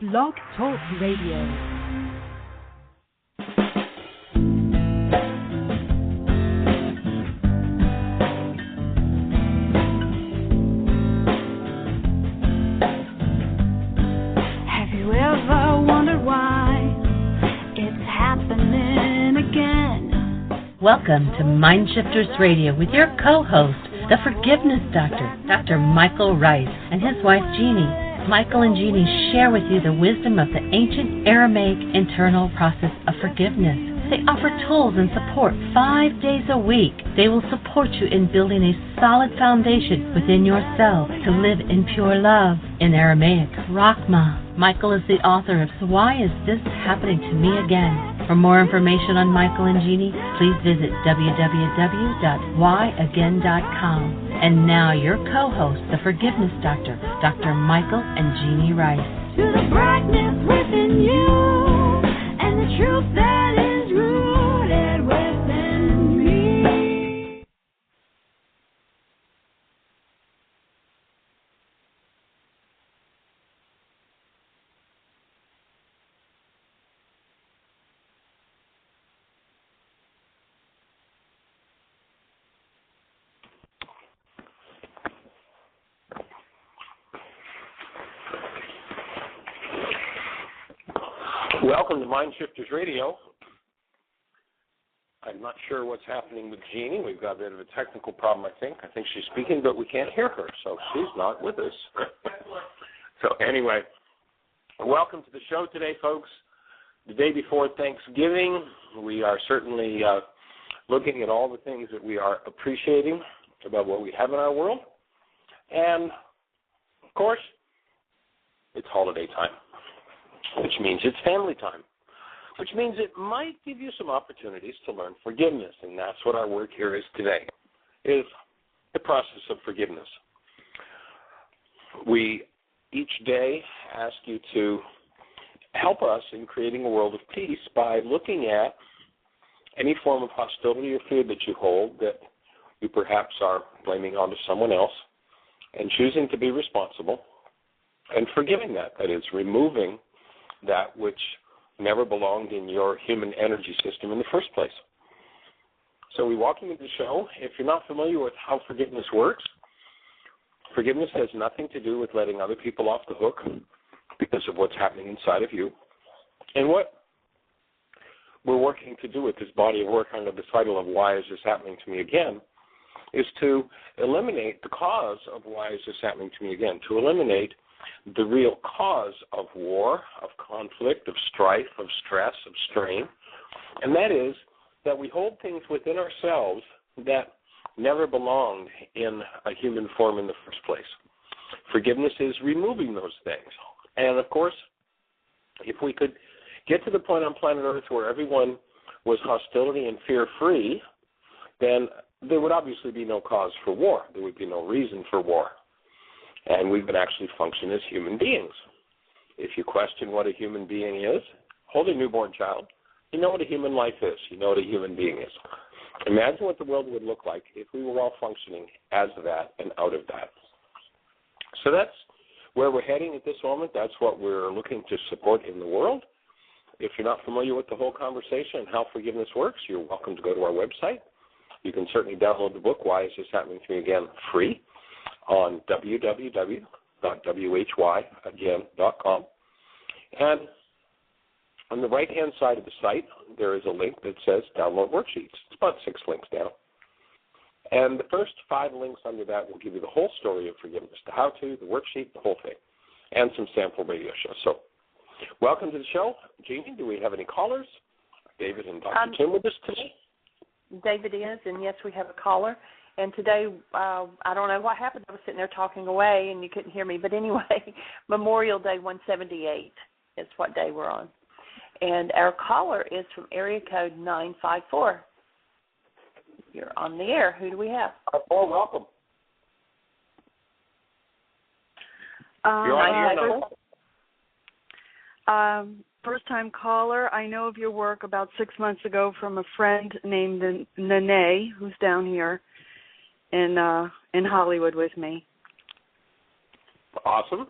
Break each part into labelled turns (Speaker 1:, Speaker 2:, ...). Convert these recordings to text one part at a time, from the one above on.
Speaker 1: Blog Talk Radio.
Speaker 2: Welcome to Mindshifters Radio with your co-host, the Forgiveness Doctor, Dr. Michael Ryce, and his wife Jeanie. Michael and Jeanie share with you the wisdom of the ancient Aramaic internal process of forgiveness. They offer tools and support 5 days a week. They will support you in building a solid foundation within yourself to live in pure love. In Aramaic, Rachma. Michael is the author of So Why Is This Happening to Me Again? For more information on Michael and Jeanie, please visit www.whyagain.com. And now your co-host, the Forgiveness Doctor, Dr. Michael and Jeanie Ryce.
Speaker 3: To the brightness within you and the truth that is rooted within me.
Speaker 4: Welcome to Mindshifters Radio. I'm not sure what's happening with Jeanie. We've got a bit of a technical problem, I think. I think she's speaking, but we can't hear her, so she's not with us. So anyway, welcome to the show today, folks. The day before Thanksgiving, we are certainly looking at all the things that we are appreciating about what we have in our world. And, of course, it's holiday time, which means it's family time, which means it might give you some opportunities to learn forgiveness, and that's what our work here is today, is the process of forgiveness. We each day ask you to help us in creating a world of peace by looking at any form of hostility or fear that you hold that you perhaps are blaming onto someone else and choosing to be responsible and forgiving that. That is, removing that which never belonged in your human energy system in the first place. So we walk into the show. If you're not familiar with how forgiveness works, forgiveness has nothing to do with letting other people off the hook because of what's happening inside of you. And what we're working to do with this body of work under the title of Why Is This Happening to Me Again is to eliminate the cause of why is this happening to me again, to eliminate the real cause of war, of conflict, of strife, of stress, of strain, and that is that we hold things within ourselves that never belonged in a human form in the first place. Forgiveness is removing those things. And, of course, if we could get to the point on planet Earth where everyone was hostility and fear-free, then there would obviously be no cause for war. There would be no reason for war. And we would actually function as human beings. If you question what a human being is, hold a newborn child. You know what a human life is. You know what a human being is. Imagine what the world would look like if we were all functioning as that and out of that. So that's where we're heading at this moment. That's what we're looking to support in the world. If you're not familiar with the whole conversation and how forgiveness works, you're welcome to go to our website. You can certainly download the book, Why Is This Happening to Me Again, free, on www.whyagain.com. And on the right-hand side of the site, there is a link that says Download Worksheets. It's about 6 links down. And the first 5 links under that will give you the whole story of forgiveness, the how-to, the worksheet, the whole thing, and some sample radio shows. So welcome to the show. Jeanie, do we have any callers? David and Dr. Tim with us today?
Speaker 5: David is, and yes, we have a caller. And today, I don't know what happened. I was sitting there talking away, and you couldn't hear me. But anyway, Memorial Day 178 is what day we're on. And our caller is from area code 954. You're on the air. Who do we have?
Speaker 4: Oh, welcome. You're on the air now.
Speaker 6: First-time caller. I know of your work about 6 months ago from a friend named Nene, who's down here in Hollywood with me.
Speaker 4: Awesome.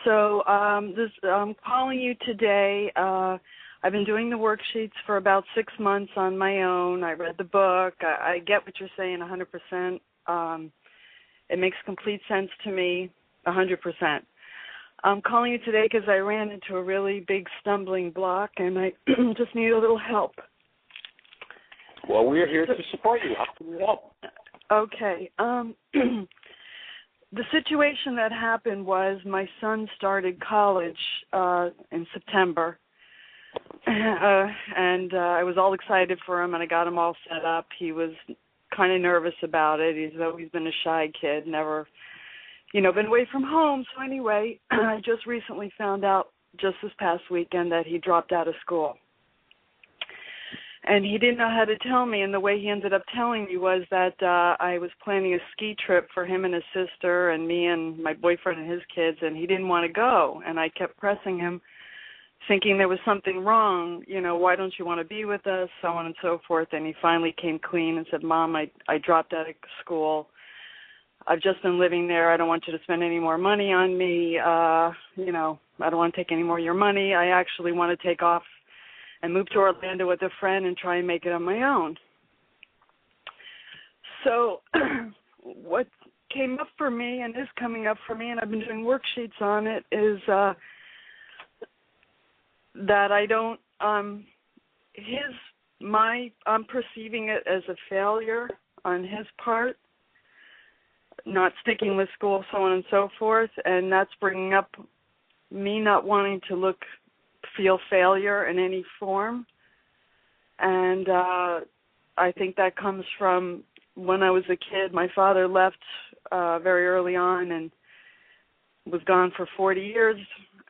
Speaker 6: So I'm calling you today. I've been doing the worksheets for about 6 months on my own. I read the book. I get what you're saying 100%. It makes complete sense to me 100%. I'm calling you today because I ran into a really big stumbling block, and I just need a little help.
Speaker 4: Well, we're here to support you. How can we help?
Speaker 6: Okay. The situation that happened was my son started college in September, and I was all excited for him, and I got him all set up. He was kind of nervous about it. He's always been a shy kid, never, been away from home. So anyway, I just recently found out just this past weekend that he dropped out of school. And he didn't know how to tell me, and the way he ended up telling me was that I was planning a ski trip for him and his sister and me and my boyfriend and his kids, and he didn't want to go. And I kept pressing him, thinking there was something wrong, why don't you want to be with us, so on and so forth. And he finally came clean and said, Mom, I dropped out of school. I've just been living there. I don't want you to spend any more money on me. I don't want to take any more of your money. I actually want to take off and move to Orlando with a friend and try and make it on my own. So what came up for me and is coming up for me, and I've been doing worksheets on it, is that I don't, I'm perceiving it as a failure on his part, not sticking with school, so on and so forth, and that's bringing up me not wanting to feel failure in any form. And I think that comes from when I was a kid. My father left very early on and was gone for 40 years,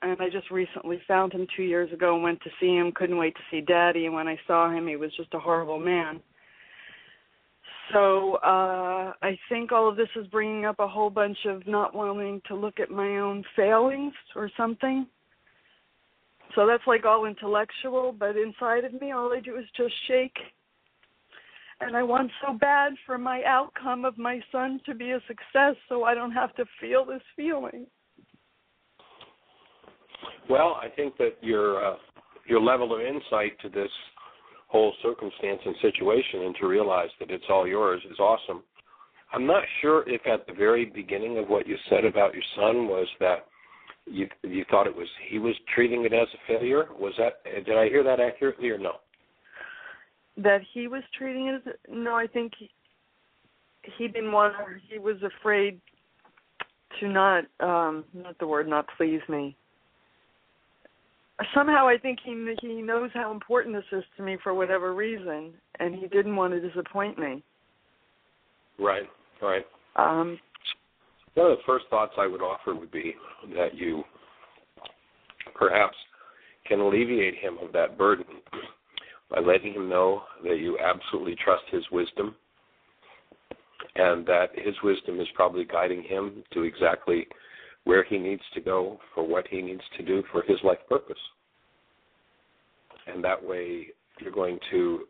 Speaker 6: and I just recently found him 2 years ago and went to see him, couldn't wait to see Daddy, and when I saw him, he was just a horrible man. So I think all of this is bringing up a whole bunch of not wanting to look at my own failings or something. So that's all intellectual, but inside of me, all I do is just shake. And I want so bad for my outcome of my son to be a success so I don't have to feel this feeling.
Speaker 4: Well, I think that your level of insight to this whole circumstance and situation and to realize that it's all yours is awesome. I'm not sure if at the very beginning of what you said about your son was that you thought he was treating it as a failure. Did I hear that accurately or no?
Speaker 6: That he was treating it as no, I think he didn't want to, he was afraid to not please me. Somehow I think he knows how important this is to me for whatever reason, and he didn't want to disappoint me.
Speaker 4: Right. One of the first thoughts I would offer would be that you perhaps can alleviate him of that burden by letting him know that you absolutely trust his wisdom and that his wisdom is probably guiding him to exactly where he needs to go for what he needs to do for his life purpose. And that way you're going to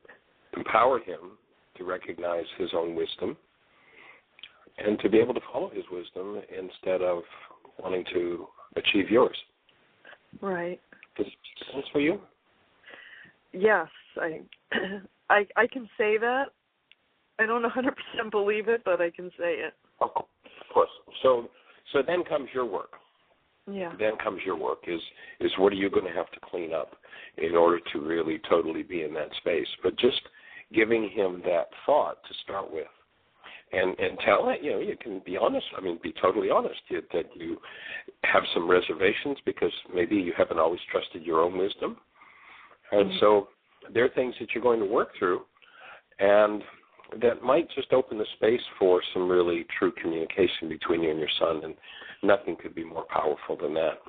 Speaker 4: empower him to recognize his own wisdom and to be able to follow his wisdom instead of wanting to achieve yours.
Speaker 6: Right.
Speaker 4: Does it make sense for you?
Speaker 6: Yes, I can say that. I don't 100% believe it, but I can say it.
Speaker 4: Of course. So then comes your work.
Speaker 6: Yeah.
Speaker 4: Then comes your work is what are you going to have to clean up in order to really totally be in that space. But just giving him that thought to start with. And tell it, you can be honest. Be totally honest that you have some reservations because maybe you haven't always trusted your own wisdom. And so there are things that you're going to work through, and that might just open the space for some really true communication between you and your son, and nothing could be more powerful than that.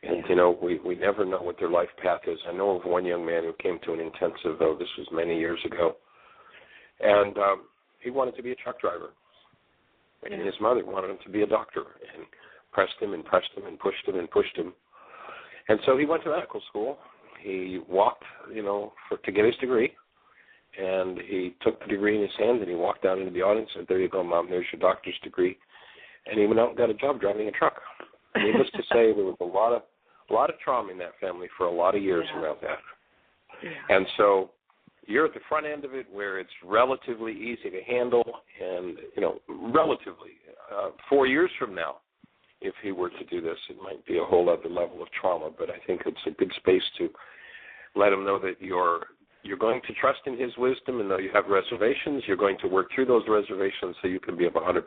Speaker 4: And, we never know what their life path is. I know of one young man who came to an intensive, though this was many years ago, and he wanted to be a truck driver. And his mother wanted him to be a doctor and pressed him and pressed him and pushed him and pushed him. And so he went to medical school. He walked, to get his degree. And he took the degree in his hand and he walked out into the audience and said, "There you go, Mom, there's your doctor's degree." And he went out and got a job driving a truck. Needless to say, there was a lot of trauma in that family for a lot of years around that.
Speaker 6: Yeah.
Speaker 4: And so you're at the front end of it where it's relatively easy to handle, and, relatively. 4 years from now, if he were to do this, it might be a whole other level of trauma, but I think it's a good space to let him know that you're going to trust in his wisdom, and though you have reservations, you're going to work through those reservations so you can be of 100%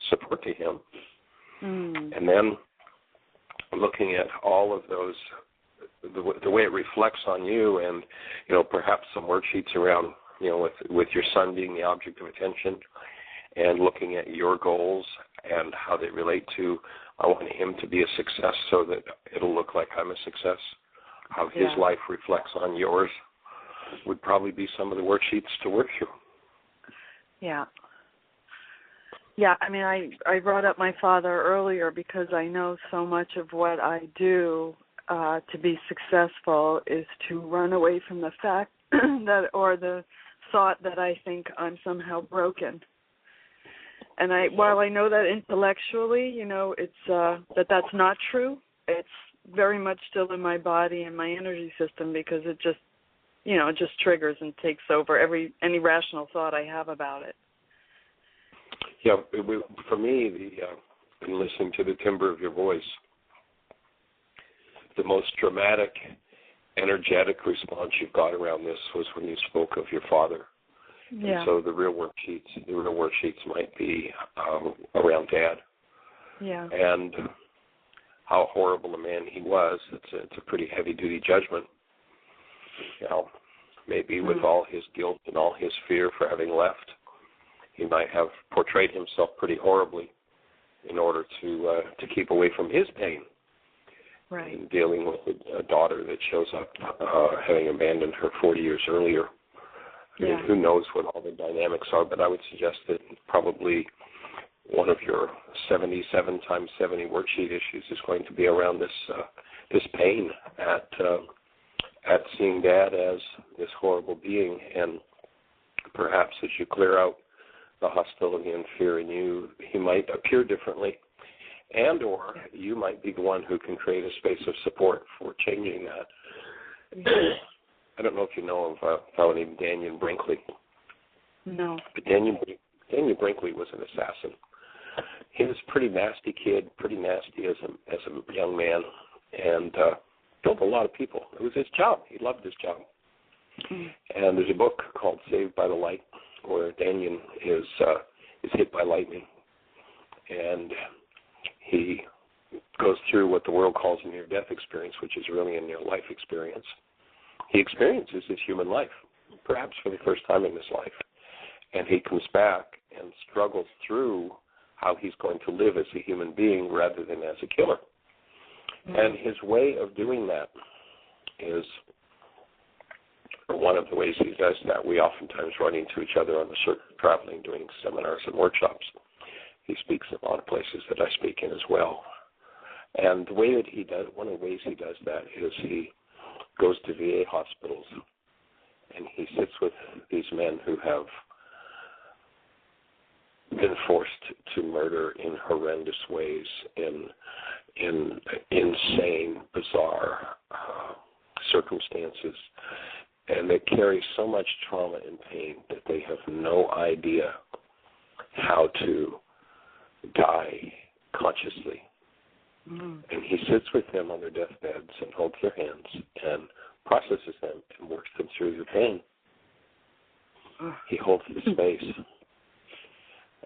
Speaker 4: support to him. And then looking at all of those, the way it reflects on you, and, perhaps some worksheets around, with your son being the object of attention, and looking at your goals and how they relate to, I want him to be a success so that it'll look like I'm a success. How his life reflects on yours would probably be some of the worksheets to work through.
Speaker 6: Yeah. Yeah, I mean, I brought up my father earlier because I know so much of what I do to be successful is to run away from the fact that, or the thought that I think I'm somehow broken. And while I know that intellectually, it's that's not true, it's very much still in my body and my energy system, because it just, it just triggers and takes over any rational thought I have about it.
Speaker 4: Yeah, for me, in listening to the timbre of your voice, the most dramatic, energetic response you've got around this was when you spoke of your father.
Speaker 6: Yeah.
Speaker 4: And so the real worksheets might be around Dad.
Speaker 6: Yeah.
Speaker 4: And how horrible a man he was. It's a pretty heavy-duty judgment. Maybe with all his guilt and all his fear for having left, he might have portrayed himself pretty horribly in order to keep away from his pain.
Speaker 6: Right.
Speaker 4: In dealing with a daughter that shows up having abandoned her 40 years earlier. I mean, who knows what all the dynamics are, but I would suggest that probably one of your 77 times 70 worksheet issues is going to be around this pain at seeing Dad as this horrible being, and perhaps as you clear out the hostility and fear in you, he might appear differently, and or you might be the one who can create a space of support for changing that. I don't know if you know of a fellow named Daniel Brinkley.
Speaker 6: No.
Speaker 4: But Daniel Brinkley was an assassin. He was a pretty nasty kid, pretty nasty as a young man, and killed a lot of people. It was his job. He loved his job. And there's a book called Saved by the Light, where Daniel is hit by lightning, and he goes through what the world calls a near-death experience, which is really a near-life experience. He experiences his human life, perhaps for the first time in his life, and he comes back and struggles through how he's going to live as a human being rather than as a killer. And his way of doing that is, or one of the ways he does that, we oftentimes run into each other on the circuit traveling, doing seminars and workshops. He speaks in a lot of places that I speak in as well. And the way that he does, one of the ways he does that is he goes to VA hospitals and he sits with these men who have been forced to murder in horrendous ways, in insane, bizarre circumstances, and they carry so much trauma and pain that they have no idea how to die consciously. And he sits with them on their deathbeds and holds their hands and processes them and works them through the pain. He holds the space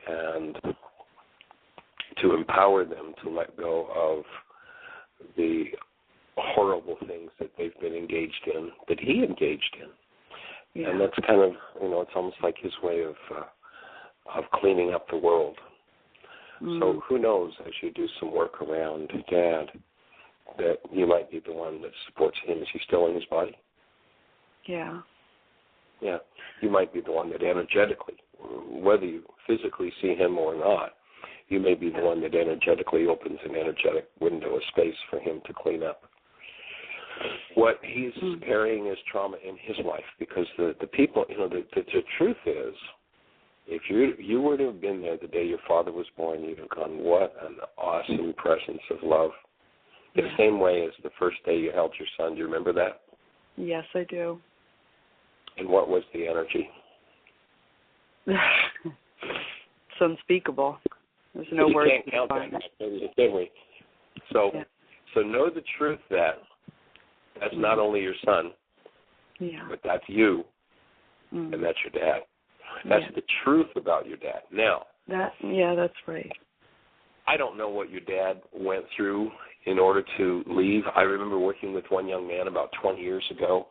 Speaker 4: and to empower them to let go of the horrible things that they've been engaged in, that he engaged in. And that's kind of, it's almost like his way of cleaning up the world. So who knows, as you do some work around Dad, that you might be the one that supports him. Is he still in his body?
Speaker 6: Yeah.
Speaker 4: Yeah. You might be the one that energetically, whether you physically see him or not, you may be the one that energetically opens an energetic window of space for him to clean up. What he's carrying is trauma in his life, because the people, the truth is If you were to have been there the day your father was born, you'd have gone, what an awesome presence of love. The same way as the first day you held your son. Do you remember that?
Speaker 6: Yes, I do.
Speaker 4: And what was the energy?
Speaker 6: It's unspeakable. There's no words.
Speaker 4: You can't count that positively. So know the truth that that's not only your son, but that's you, and that's your dad. That's the truth about your dad. Now,
Speaker 6: that's right.
Speaker 4: I don't know what your dad went through in order to leave. I remember working with one young man about 20 years ago,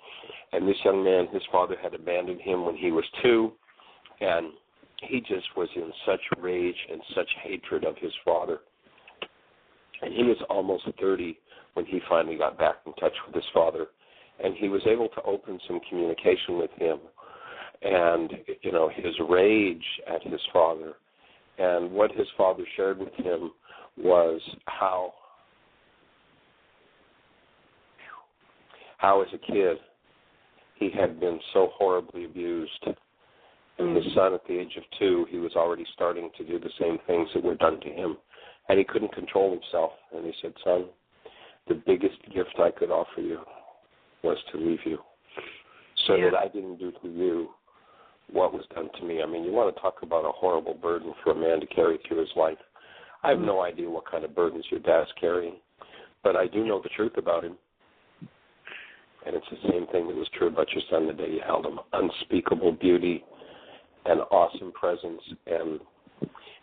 Speaker 4: and this young man, his father had abandoned him when he was 2, and he just was in such rage and such hatred of his father. And he was almost 30 when he finally got back in touch with his father, and he was able to open some communication with him. And, his rage at his father, and what his father shared with him was how as a kid he had been so horribly abused. And his son, at the age of 2, he was already starting to do the same things that were done to him. And he couldn't control himself. And he said, son, the biggest gift I could offer you was to leave you so that I didn't do to you what was done to me. I mean, you want to talk about a horrible burden for a man to carry through his life. I have no idea what kind of burdens your dad's carrying, but I do know the truth about him. And it's the same thing that was true about your son the day you held him. Unspeakable beauty and awesome presence.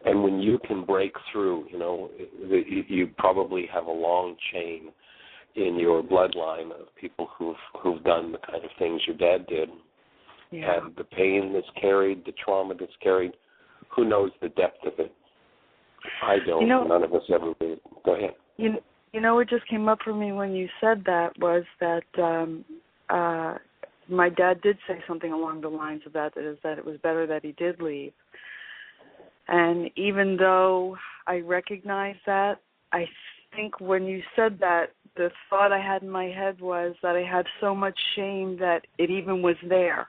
Speaker 4: And when you can break through, you probably have a long chain in your bloodline of people who've done the kind of things your dad did. Yeah. And the pain that's carried, the trauma that's carried, who knows the depth of it? I don't. None of us ever did. Go ahead.
Speaker 6: What just came up for me when you said that was that my dad did say something along the lines of that it was better that he did leave. And even though I recognize that, I think when you said that, the thought I had in my head was that I had so much shame that it even was there.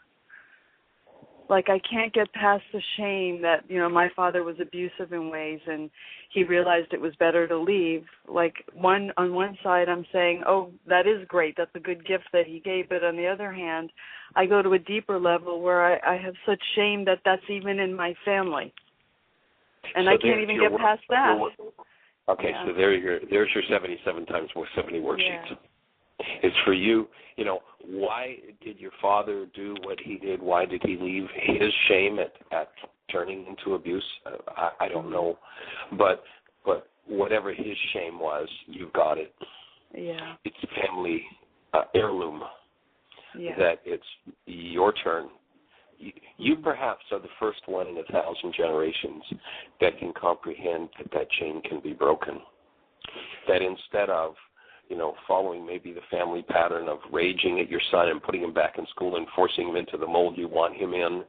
Speaker 6: Like, I can't get past the shame that, my father was abusive in ways and he realized it was better to leave. Like, on one side, I'm saying, oh, that is great. That's a good gift that he gave. But on the other hand, I go to a deeper level where I have such shame that that's even in my family. And I can't even get past that.
Speaker 4: Okay, so there's your 77 times 70 worksheets. Yeah. It's for you, why did your father do what he did? Why did he leave? His shame at turning into abuse? I don't know. But whatever his shame was, you've got it.
Speaker 6: Yeah.
Speaker 4: It's family heirloom. Yeah. That it's your turn. You perhaps are the first one in 1,000 generations that can comprehend that chain can be broken. That instead of following maybe the family pattern of raging at your son and putting him back in school and forcing him into the mold you want him in,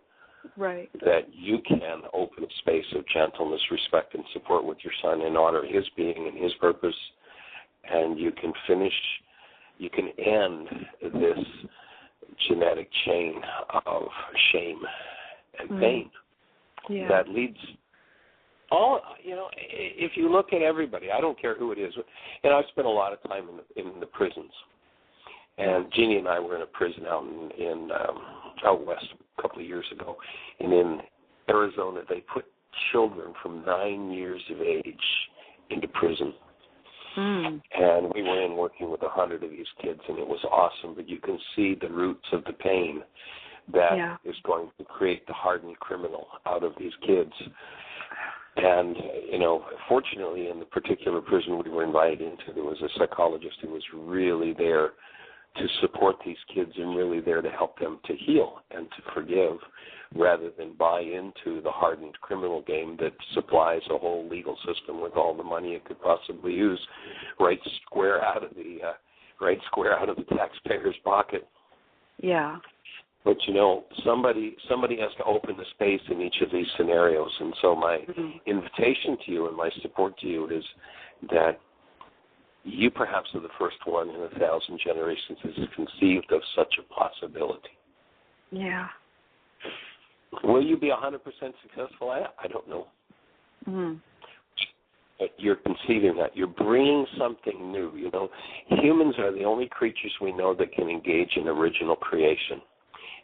Speaker 6: right? That
Speaker 4: you can open a space of gentleness, respect, and support with your son and honor his being and his purpose, and you can end this genetic chain of shame and pain that leads if you look at everybody, I don't care who it is. I've spent a lot of time in the prisons. And Jeanie and I were in a prison out west a couple of years ago. And in Arizona, they put children from 9 years of age into prison. And we were in working with 100 of these kids, and it was awesome. But you can see the roots of the pain that is going to create the hardened criminal out of these kids. And, fortunately, in the particular prison we were invited into, there was a psychologist who was really there to support these kids and really there to help them to heal and to forgive rather than buy into the hardened criminal game that supplies a whole legal system with all the money it could possibly use right square out of the taxpayer's pocket.
Speaker 6: Yeah.
Speaker 4: But, somebody has to open the space in each of these scenarios. And so my invitation to you and my support to you is that you perhaps are the first one in 1,000 generations that has conceived of such a possibility.
Speaker 6: Yeah.
Speaker 4: Will you be 100% successful at it? I don't know.
Speaker 6: Mm-hmm.
Speaker 4: But you're conceiving that. You're bringing something new. You know, humans are the only creatures we know that can engage in original creation.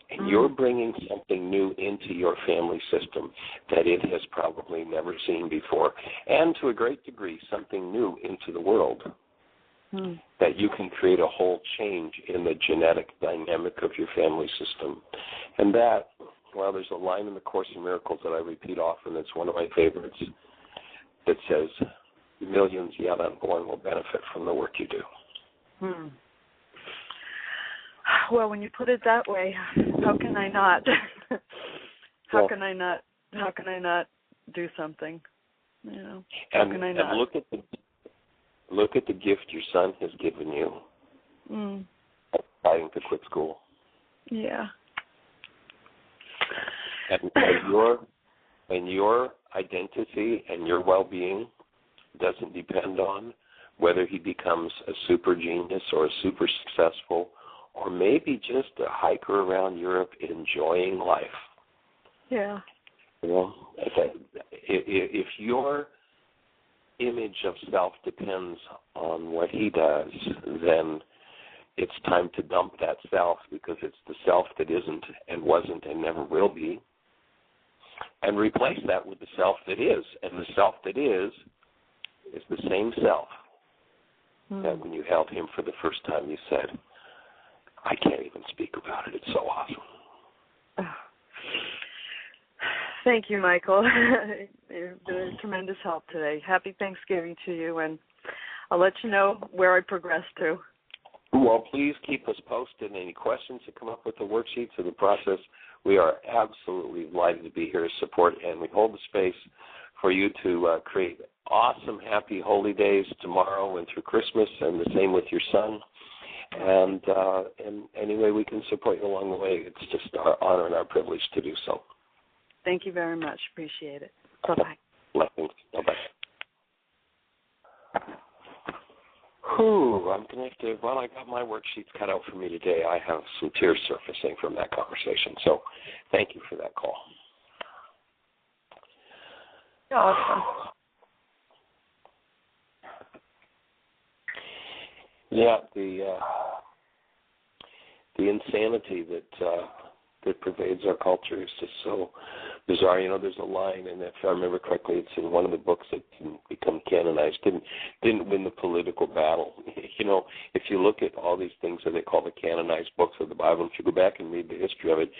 Speaker 4: And you're bringing something new into your family system that it has probably never seen before. And to a great degree, something new into the world. That you can create a whole change in the genetic dynamic of your family system. And that, well, there's a line in the Course in Miracles that I repeat often. It's one of my favorites. That says, millions yet unborn will benefit from the work you do.
Speaker 6: Well, when you put it that way, how can I not? How can I not do something? You know, how can I not?
Speaker 4: And look at the gift your son has given you. Deciding to quit school.
Speaker 6: Yeah.
Speaker 4: And your identity and your well-being doesn't depend on whether he becomes a super genius or a super successful or maybe just a hiker around Europe enjoying life.
Speaker 6: Yeah.
Speaker 4: You know, if your image of self depends on what he does, then it's time to dump that self because it's the self that isn't and wasn't and never will be. And replace that with the self that is. And the self that is the same self that when you held him for the first time you said, I can't even speak about it. It's so awesome.
Speaker 6: Oh. Thank you, Michael. You've been a tremendous help today. Happy Thanksgiving to you, and I'll let you know where I progress to.
Speaker 4: Well, please keep us posted. Any questions that come up with the worksheets or the process, we are absolutely delighted to be here to support, and we hold the space for you to create awesome, happy, holy days tomorrow and through Christmas, and the same with your son. And any way we can support you along the way, it's just our honor and our privilege to do so.
Speaker 6: Thank you very much. Appreciate it. Bye-bye.
Speaker 4: Blessings. Bye-bye. I'm going to have to, well, I got my worksheets cut out for me today. I have some tears surfacing from that conversation. So thank you for that call.
Speaker 5: Awesome.
Speaker 4: Yeah, the insanity that pervades our culture is just so bizarre. You know, there's a line, and if I remember correctly, it's in one of the books that didn't become canonized, didn't win the political battle. You know, if you look at all these things that they call the canonized books of the Bible, if you go back and read the history of it,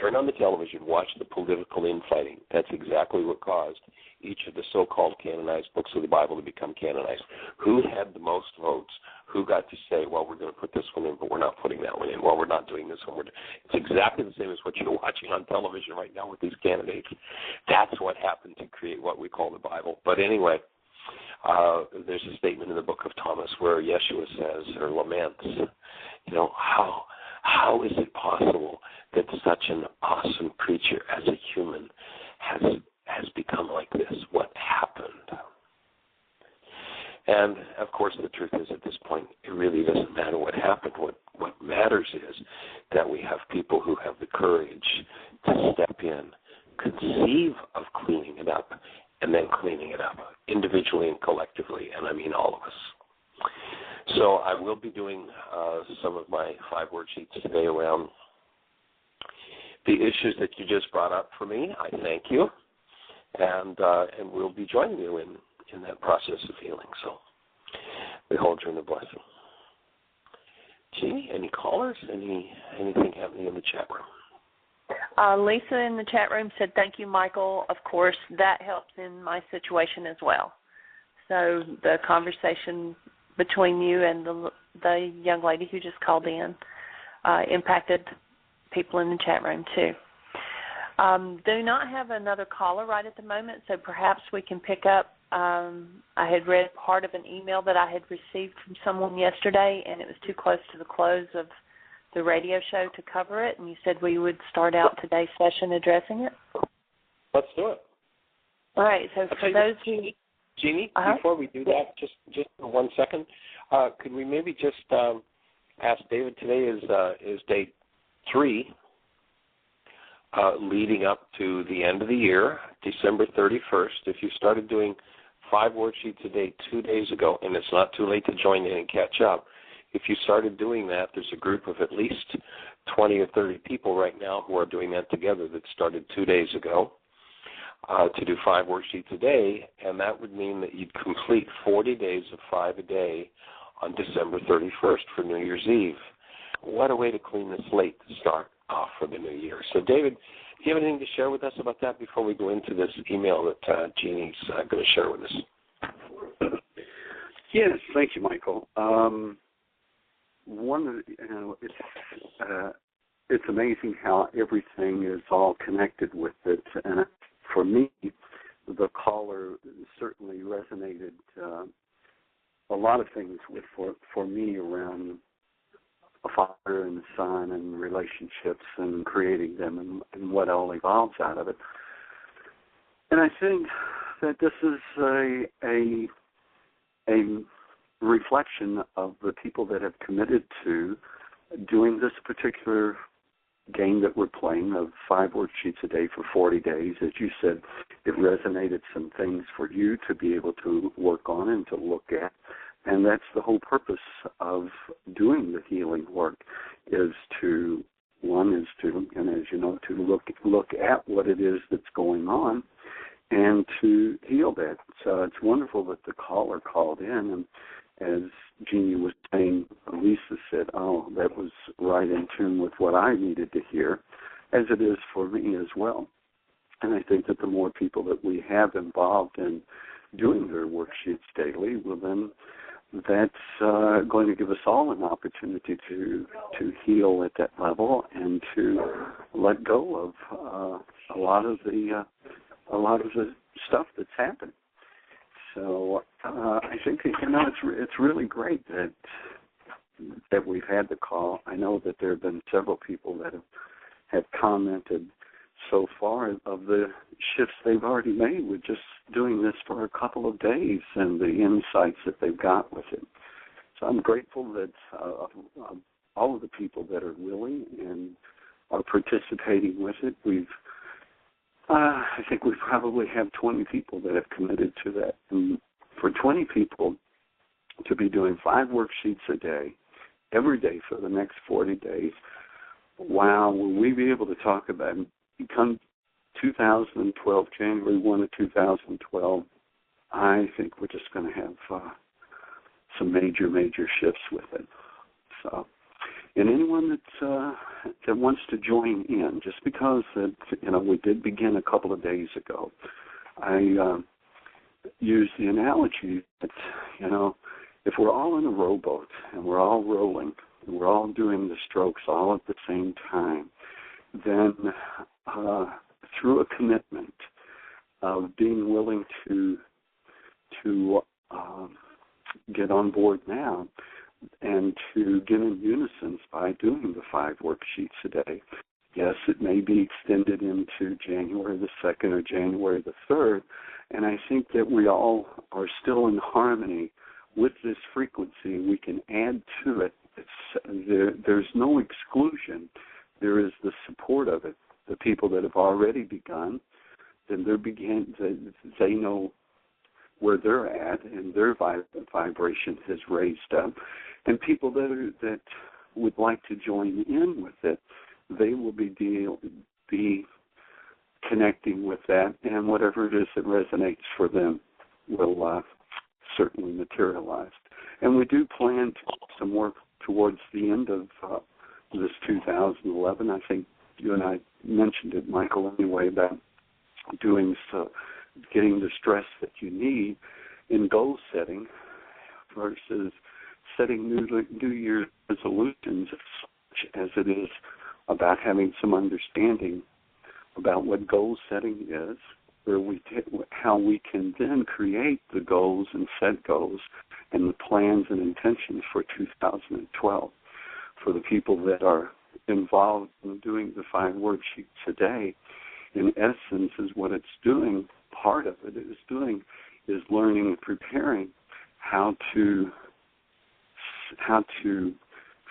Speaker 4: turn on the television, watch the political infighting. That's exactly what caused each of the so-called canonized books of the Bible to become canonized. Who had the most votes? Who got to say, well, we're going to put this one in, but we're not putting that one in. Well, we're not doing this one. It's exactly the same as what you're watching on television right now with these candidates. That's what happened to create what we call the Bible. But anyway, there's a statement in the book of Thomas where Yeshua says, or laments, you know, how is it possible that such an awesome creature as a human has become like this? What happened? And, of course, the truth is at this point, it really doesn't matter what happened. What matters is that we have people who have the courage to step in, conceive of cleaning it up, and then cleaning it up individually and collectively, and I mean all of us. So I will be doing some of my 5 worksheets today around the issues that you just brought up for me. I thank you, and we'll be joining you in that process of healing. So we hold you in the blessing. Jeanie, any callers? Anything happening in the chat room?
Speaker 5: Lisa in the chat room said, thank you, Michael. Of course, that helps in my situation as well. So the conversation between you and the young lady who just called in impacted people in the chat room too. Do not have another caller right at the moment, so perhaps we can pick up. I had read part of an email that I had received from someone yesterday, and it was too close to the close of the radio show to cover it, and you said we would start out today's session addressing it.
Speaker 4: Let's do it.
Speaker 5: All right, so for those who...
Speaker 4: Jeanie, before we do that, just for 1 second, could we maybe just ask David, today is day 3 leading up to the end of the year, December 31st. If you started doing 5 worksheets a day 2 days ago, and it's not too late to join in and catch up, if you started doing that, there's a group of at least 20 or 30 people right now who are doing that together that started 2 days ago to do 5 worksheets a day, and that would mean that you'd complete 40 days of 5 a day on December 31st for New Year's Eve. What a way to clean the slate to start off for the new year. So, David, do you have anything to share with us about that before we go into this email that Jeannie's going to share with us?
Speaker 7: Yes, thank you, Michael. It's amazing how everything is all connected with it. And for me, the caller certainly resonated a lot of things with for me around a father and son and relationships and creating them and what all evolves out of it. And I think that this is a reflection of the people that have committed to doing this particular game that we're playing of 5 worksheets a day for 40 days. As you said, it resonated some things for you to be able to work on and to look at. And that's the whole purpose of doing the healing work, is to, and as you know, to look at what it is that's going on and to heal that. So it's wonderful that the caller called in, and as Jeanie was saying, Lisa said, oh, that was right in tune with what I needed to hear, as it is for me as well. And I think that the more people that we have involved in doing their worksheets daily, well, then that's going to give us all an opportunity to heal at that level and to let go of a lot of the stuff that's happened. So I think it's really great that we've had the call. I know that there have been several people that have commented so far of the shifts they've already made with just doing this for a couple of days and the insights that they've got with it. So I'm grateful that all of the people that are willing and are participating with it. I think we probably have 20 people that have committed to that. And for 20 people to be doing 5 worksheets a day, every day for the next 40 days, wow, will we be able to talk about it? Come 2012, January 1 of 2012, I think we're just going to have some major shifts with it. So, and anyone that wants to join in, just because we did begin a couple of days ago, I use the analogy that if we're all in a rowboat and we're all rowing and we're all doing the strokes all at the same time, then through a commitment of being willing to get on board now and to get in unison by doing the 5 worksheets a day. Yes, it may be extended into January the 2nd or January the 3rd, and I think that we all are still in harmony with this frequency. We can add to it. There's no exclusion. There is the support of it. The people that have already begun, then they know where they're at, and their vibration has raised up. And people that would like to join in with it, they will be connecting with that, and whatever it is that resonates for them will certainly materialize. And we do plan to do some work towards the end of this 2011. I think you and I mentioned it, Michael, anyway, about getting the stress that you need in goal setting versus setting New Year's resolutions, as it is about having some understanding about what goal setting is, how we can then create the goals and set goals and the plans and intentions for 2012. For the people that are involved in doing the 5 worksheets a day, in essence, is what it's doing. Part of it is learning and preparing how to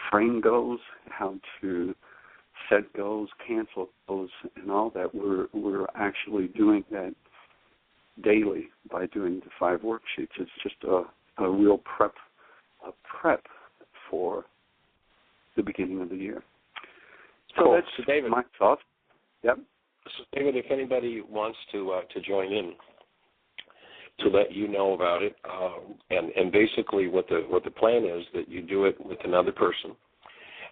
Speaker 7: frame goals, how to set goals, cancel goals, and all that. We're actually doing that daily by doing the 5 worksheets. It's just a real prep for the beginning of the year. So
Speaker 4: cool.
Speaker 7: that's
Speaker 4: so David,
Speaker 7: my thoughts. Yep.
Speaker 4: So David, if anybody wants to join in, to let you know about it, and basically what the plan is that you do it with another person,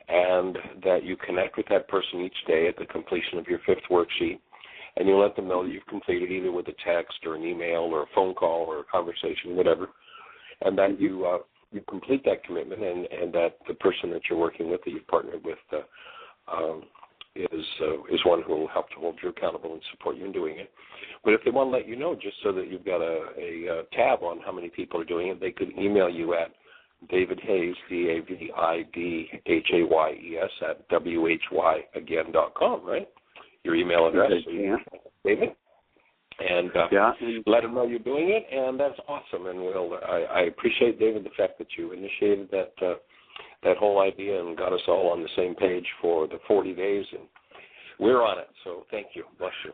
Speaker 4: and that you connect with that person each day at the completion of your 5th worksheet, and you let them know that you've completed either with a text or an email or a phone call or a conversation, whatever, and that you complete that commitment, and that the person that you're working with, that you've partnered with, is one who will help to hold you accountable and support you in doing it. But if they want to let you know, just so that you've got a tab on how many people are doing it, they could email you at David Hayes, DavidHayes, at whyagain.com, right? Your email address.
Speaker 7: Yeah.
Speaker 4: David. And let them know you're doing it, and that's awesome. And I appreciate, David, the fact that you initiated that whole idea and got us all on the same page for the 40 days, and we're on it. So thank you. Bless you.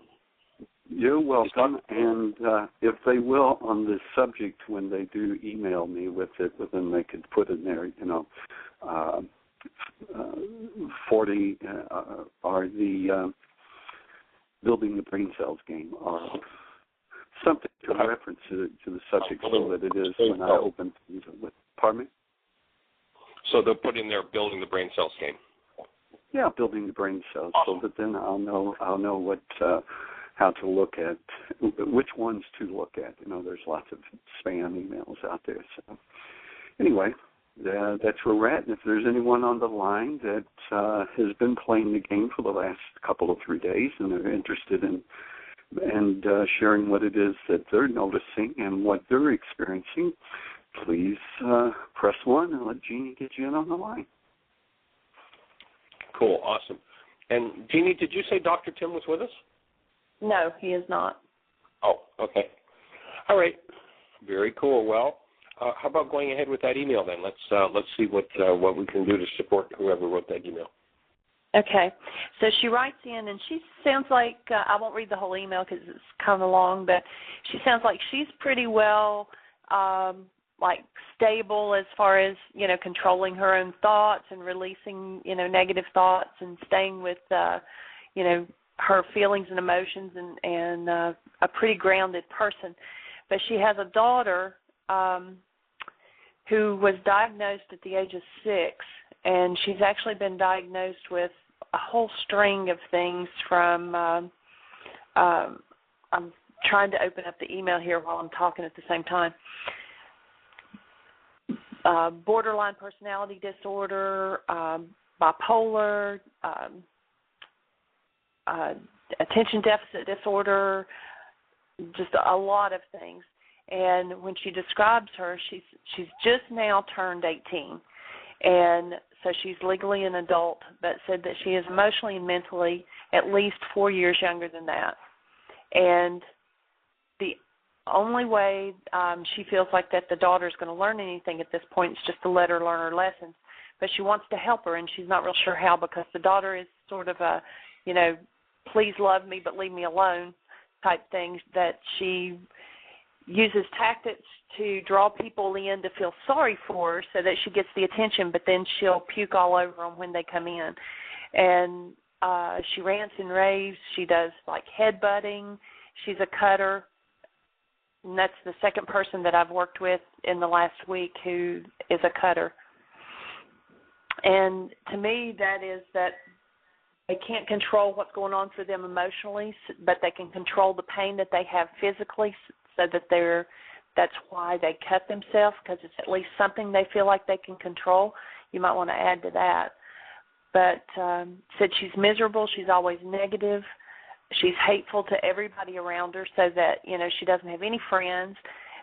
Speaker 7: You're welcome. And if they will, on this subject, when they do email me with it, then they could put in there, 40 are the building the brain cells game, or something to reference to the subject, so that it is when I open things with. Pardon me?
Speaker 4: So they'll put in there building the brain cells game.
Speaker 7: Yeah, building the brain cells, awesome. So that then I'll know what how to look at, which ones to look at. There's lots of spam emails out there. So anyway, that's where we're at. And if there's anyone on the line that has been playing the game for the last couple of 3 days and are interested in and sharing what it is that they're noticing and what they're experiencing, please press 1 and let Jeanie get you in on the line.
Speaker 4: Cool, awesome. And Jeanie, did you say Dr. Tim was with us?
Speaker 5: No, he is not.
Speaker 4: Oh, okay. All right. Very cool. Well, how about going ahead with that email then? Let's see what we can do to support whoever wrote that email.
Speaker 5: Okay. So she writes in, and she sounds like, I won't read the whole email because it's kind of long, but she sounds like she's pretty well stable as far as, controlling her own thoughts and releasing, negative thoughts and staying with, her feelings and emotions and a pretty grounded person. But she has a daughter who was diagnosed at the age of 6, and she's actually been diagnosed with a whole string of things from, I'm trying to open up the email here while I'm talking at the same time. Borderline personality disorder, bipolar, attention deficit disorder, just a lot of things. And when she describes her, she's just now turned 18, and so she's legally an adult, but said that she is emotionally and mentally at least 4 years younger than that. And the only way she feels like that the daughter's going to learn anything at this point is just to let her learn her lessons. But she wants to help her, and she's not real sure how, because the daughter is sort of a, please love me but leave me alone type thing, that she uses tactics to draw people in to feel sorry for her so that she gets the attention, but then she'll puke all over them when they come in. And she rants and raves. She does headbutting. She's a cutter. And that's the second person that I've worked with in the last week who is a cutter. And to me, that is that they can't control what's going on for them emotionally, but they can control the pain that they have physically, so that that's why they cut themselves, because it's at least something they feel like they can control. You might want to add to that. But said she's miserable. She's always negative. She's hateful to everybody around her, so that, she doesn't have any friends.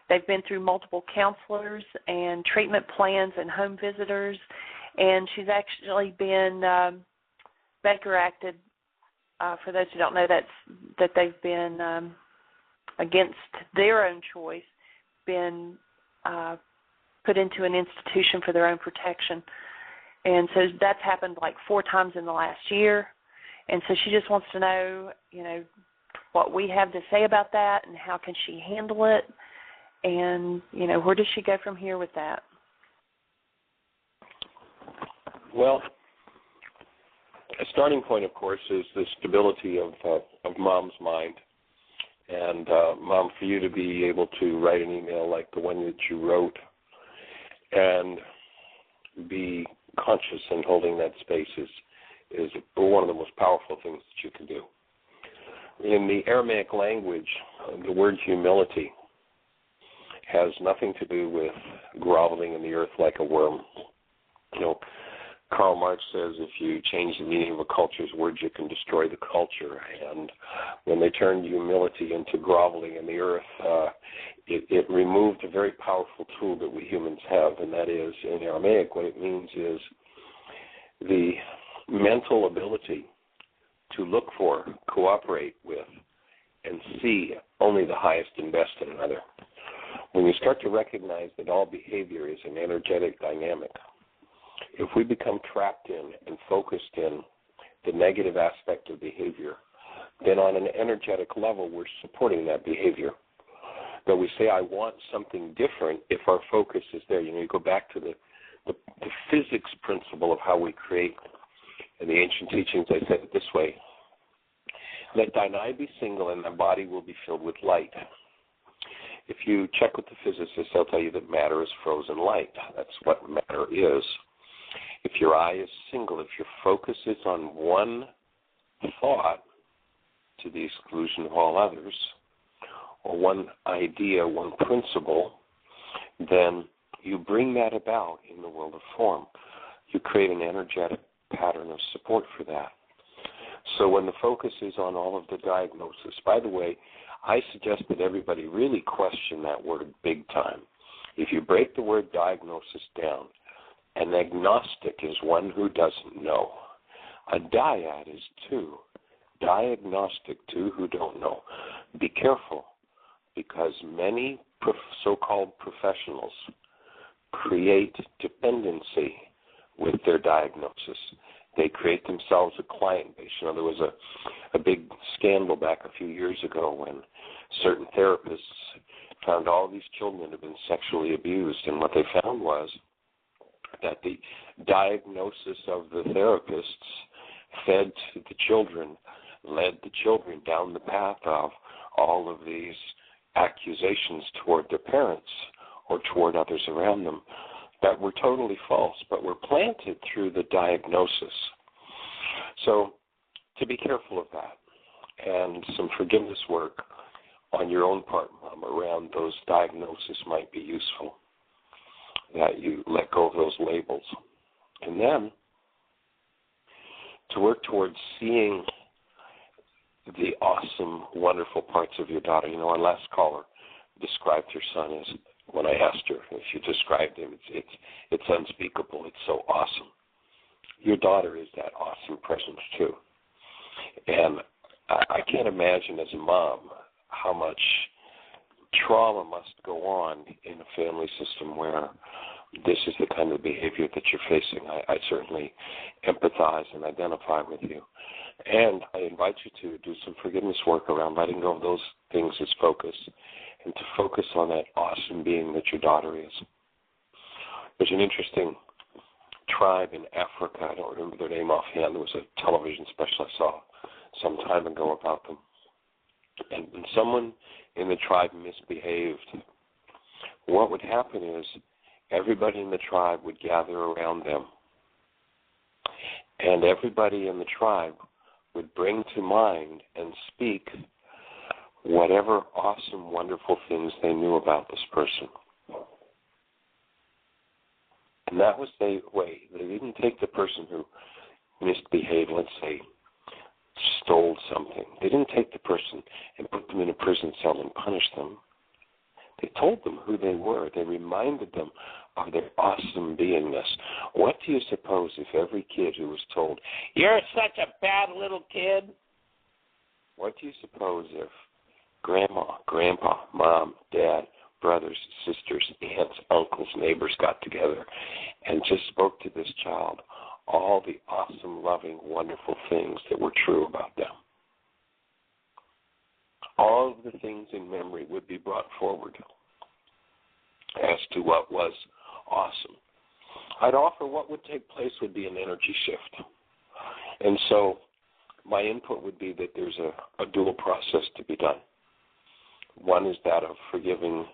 Speaker 5: They've been through multiple counselors and treatment plans and home visitors, and she's actually been Baker acted. For those who don't know, that they've been against their own choice, been put into an institution for their own protection. And so that's happened 4 times in the last year. And so she just wants to know, what we have to say about that and how can she handle it, and, where does she go from here with that?
Speaker 4: Well, a starting point, of course, is the stability of Mom's mind. And, Mom, for you to be able to write an email like the one that you wrote and be conscious and holding that space is one of the most powerful things that you can do. In the Aramaic language, the word humility has nothing to do with groveling in the earth like a worm. Karl Marx says if you change the meaning of a culture's words, you can destroy the culture. And when they turned humility into groveling in the earth, it removed a very powerful tool that we humans have, and that is, in Aramaic, what it means is the mental ability to look for, cooperate with, and see only the highest and best in another. When you start to recognize that all behavior is an energetic dynamic, if we become trapped in and focused in the negative aspect of behavior, then on an energetic level, we're supporting that behavior. But we say, I want something different if our focus is there. You go back to the physics principle of how we create. In the ancient teachings, they said it this way: let thine eye be single and thy body will be filled with light. If you check with the physicists, they'll tell you that matter is frozen light. That's what matter is. If your eye is single, if your focus is on one thought to the exclusion of all others, or one idea, one principle, then you bring that about in the world of form. You create an energetic pattern of support for that. So when the focus is on all of the diagnosis, by the way, I suggest that everybody really question that word big time. If you break the word diagnosis down, an agnostic is one who doesn't know. A dyad is two. Diagnostic, two who don't know. Be careful, because many so-called professionals create dependency with their diagnosis. They create themselves a client base. There was a big scandal back a few years ago when certain therapists found all these children had been sexually abused, and what they found was that the diagnosis of the therapists fed to the children, led the children down the path of all of these accusations toward their parents or toward others around them that were totally false, but were planted through the diagnosis. So to be careful of that, and some forgiveness work on your own part, Mom, around those diagnoses might be useful, that you let go of those labels. And then to work towards seeing the awesome, wonderful parts of your daughter. Our last caller described her son as, when I asked her if you described him, it's unspeakable. It's so awesome. Your daughter is that awesome presence too. And I can't imagine as a mom how much trauma must go on in a family system where this is the kind of behavior that you're facing. I certainly empathize and identify with you. And I invite you to do some forgiveness work around letting go of those things as focus, and to focus on that awesome being that your daughter is. There's an interesting tribe in Africa. I don't remember their name offhand. There was a television special I saw some time ago about them. And when someone in the tribe misbehaved, what would happen is everybody in the tribe would gather around them. And everybody in the tribe would bring to mind and speak whatever awesome, wonderful things they knew about this person. And that was the way. They didn't take the person who misbehaved, let's say, stole something. They didn't take the person and put them in a prison cell and punish them. They told them who they were. They reminded them of their awesome beingness. What do you suppose if every kid who was told, "You're such a bad little kid," what do you suppose if grandma, grandpa, mom, dad, brothers, sisters, aunts, uncles, neighbors got together and just spoke to this child all the awesome, loving, wonderful things that were true about them. All of the things in memory would be brought forward as to what was awesome. I'd offer what would take place would be an energy shift. And so my input would be that there's a dual process to be done. One is that of forgiving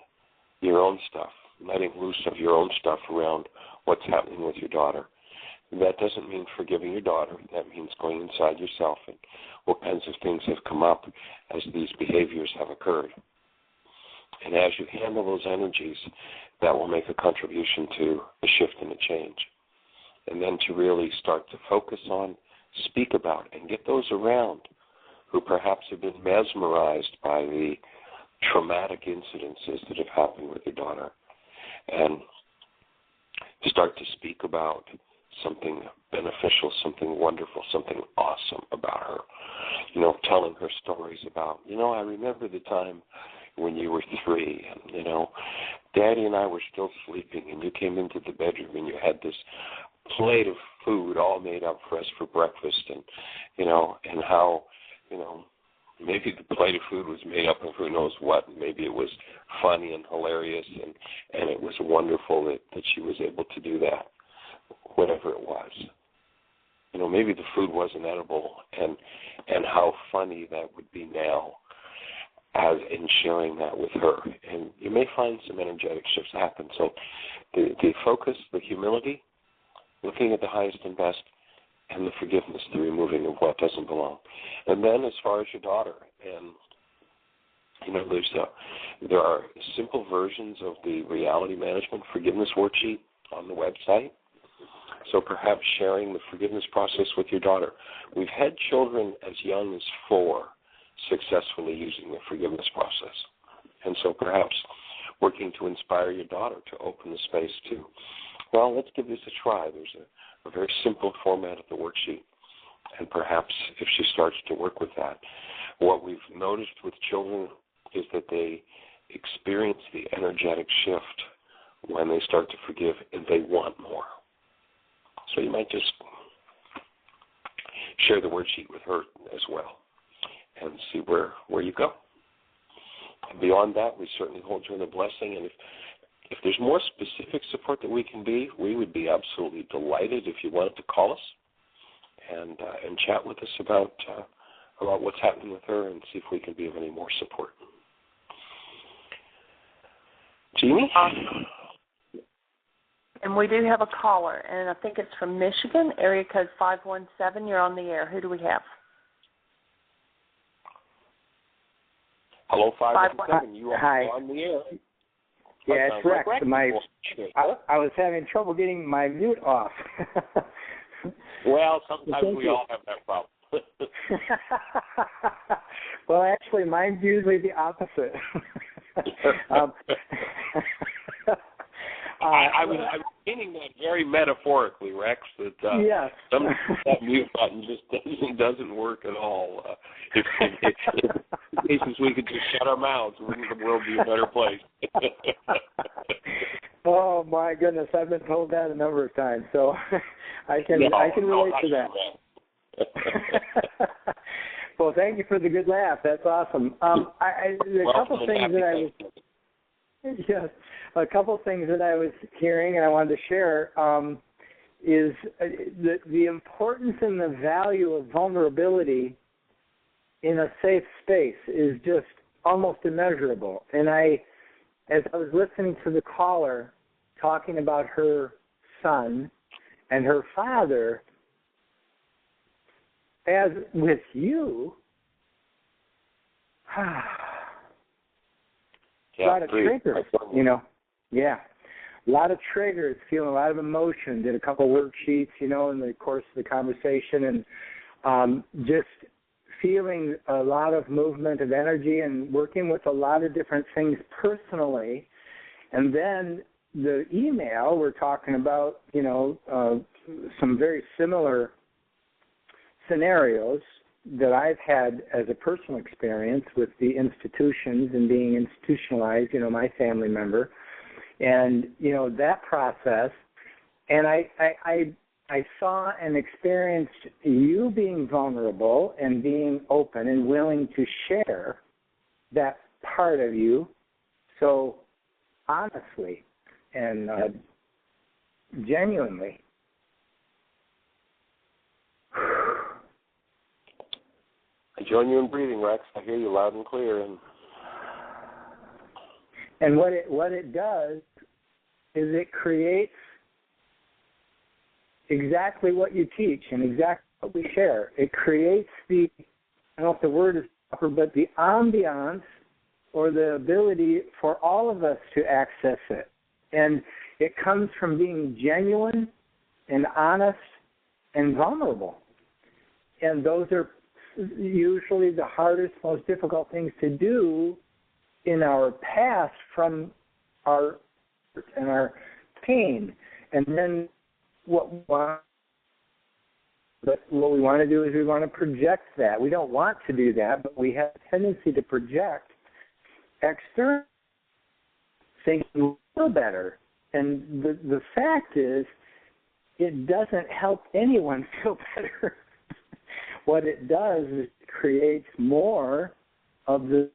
Speaker 4: your own stuff, letting loose of your own stuff around what's happening with your daughter. That doesn't mean forgiving your daughter. That means going inside yourself and what kinds of things have come up as these behaviors have occurred. And as you handle those energies, that will make a contribution to a shift and a change. And then to really start to focus on, speak about, and get those around who perhaps have been mesmerized by the traumatic incidences that have happened with your daughter, and start to speak about something beneficial, something wonderful, something awesome about her. You know, telling her stories about, I remember the time when you were 3, and, Daddy and I were still sleeping, and you came into the bedroom, and you had this plate of food all made up for us for breakfast, and, and how, maybe the plate of food was made up of who knows what. Maybe it was funny and hilarious, and it was wonderful that she was able to do that, whatever it was. Maybe the food wasn't edible, and how funny that would be now as in sharing that with her. And you may find some energetic shifts happen. So the focus, the humility, looking at the highest and best, and the forgiveness, the removing of what doesn't belong. And then as far as your daughter, and there are simple versions of the reality management forgiveness worksheet on the website. So perhaps sharing the forgiveness process with your daughter. We've had children as young as 4 successfully using the forgiveness process. And so perhaps working to inspire your daughter to open the space to, well, let's give this a try. There's a very simple format of the worksheet. And perhaps if she starts to work with that, what we've noticed with children is that they experience the energetic shift when they start to forgive, and they want more. So you might just share the worksheet with her as well and see where you go. And beyond that, we certainly hold you in a blessing. And if there's more specific support that we can be, we would be absolutely delighted if you wanted to call us and chat with us about what's happening with her and see if we can be of any more support. Jeanie?
Speaker 5: Awesome. And we do have a caller, and I think it's from Michigan, area code 517. You're on the air. Who do we have?
Speaker 4: Hello, 517. You
Speaker 8: Hi.
Speaker 4: are on the air.
Speaker 8: Yeah, it's Rex. I was having trouble getting my mute off.
Speaker 4: Well, sometimes we all have that problem.
Speaker 8: Well, actually, mine's usually the opposite.
Speaker 4: I was meaning that very metaphorically, Rex. That
Speaker 8: yes.
Speaker 4: That mute button just doesn't work at all. If cases we could just shut our mouths, wouldn't the world be a better place?
Speaker 8: Oh my goodness, I've been told that a number of times, so I can relate to that. Well, thank you for the good laugh. That's awesome. A couple things that I was hearing and I wanted to share is the importance and the value of vulnerability in a safe space is just almost immeasurable. And as I was listening to the caller talking about her son and her father, as with you, a lot of triggers, a lot of triggers, feeling a lot of emotion, did a couple worksheets, in the course of the conversation, and just feeling a lot of movement of energy and working with a lot of different things personally. And then the email, we're talking about, some very similar scenarios that I've had as a personal experience with the institutions and being institutionalized, my family member, and, that process. And I I saw and experienced you being vulnerable and being open and willing to share that part of you so honestly and genuinely.
Speaker 4: I join you in breathing, Rex. I hear you loud and clear.
Speaker 8: And what it does is it creates exactly what you teach and exactly what we share. It creates I don't know if the word is proper, but the ambiance or the ability for all of us to access it. And it comes from being genuine and honest and vulnerable. And those are usually the hardest, most difficult things to do in our past from our hurt and our pain. And then what we want to do is we want to project that. We don't want to do that, but we have a tendency to project external, thinking we feel better. And the fact is, it doesn't help anyone feel better. What it does is it creates more of the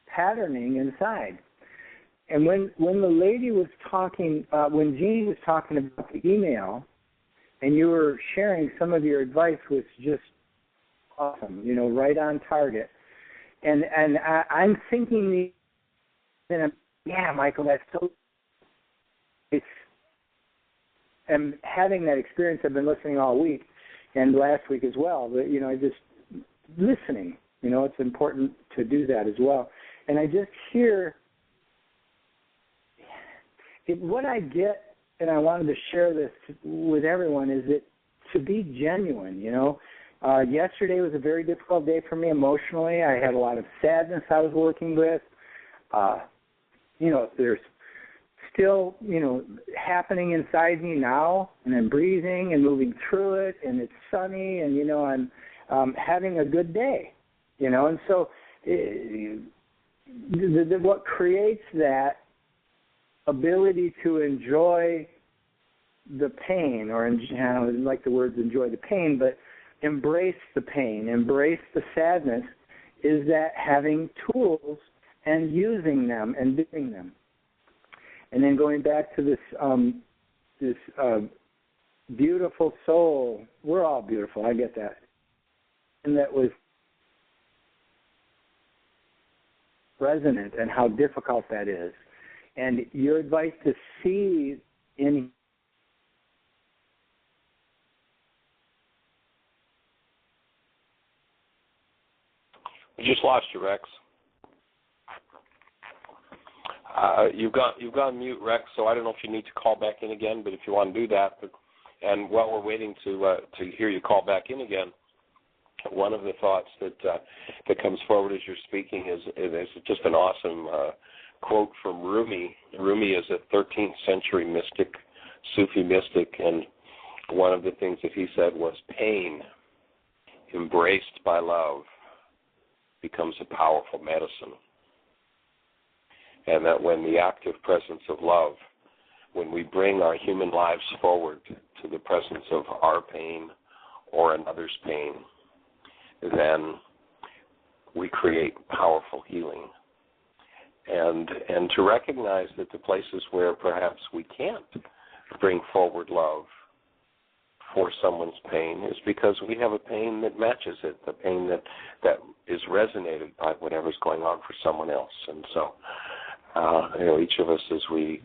Speaker 8: patterning inside. And when the lady was talking, when Jeanie was talking about the email, and you were sharing some of your advice was just awesome, right on target. And I'm thinking, yeah, Michael, that's so. And having that experience, I've been listening all week and last week as well. But just listening. It's important to do that as well. And I just hear what I get, and I wanted to share this with everyone, is that to be genuine. Yesterday was a very difficult day for me emotionally. I had a lot of sadness I was working with. There's still, happening inside me now, and I'm breathing and moving through it, and it's sunny, and, I'm having a good day, and so what creates that ability to enjoy the pain, or I don't like the words enjoy the pain, but embrace the pain, embrace the sadness, is that having tools and using them and doing them. And then going back to this beautiful soul, we're all beautiful, I get that. And that was resonant and how difficult that is. And your advice to see in
Speaker 4: We just lost you, Rex. You've gone mute, Rex. So I don't know if you need to call back in again, but if you want to do that, and while we're waiting to hear you call back in again, one of the thoughts that comes forward as you're speaking is just an awesome quote from Rumi. Rumi is a 13th century mystic, Sufi mystic, and one of the things that he said was, pain embraced by love becomes a powerful medicine. And that when the active presence of love, when we bring our human lives forward to the presence of our pain or another's pain, then we create powerful healing. And to recognize that the places where perhaps we can't bring forward love for someone's pain is because we have a pain that matches it, the pain that is resonated by whatever's going on for someone else. And so, each of us, as we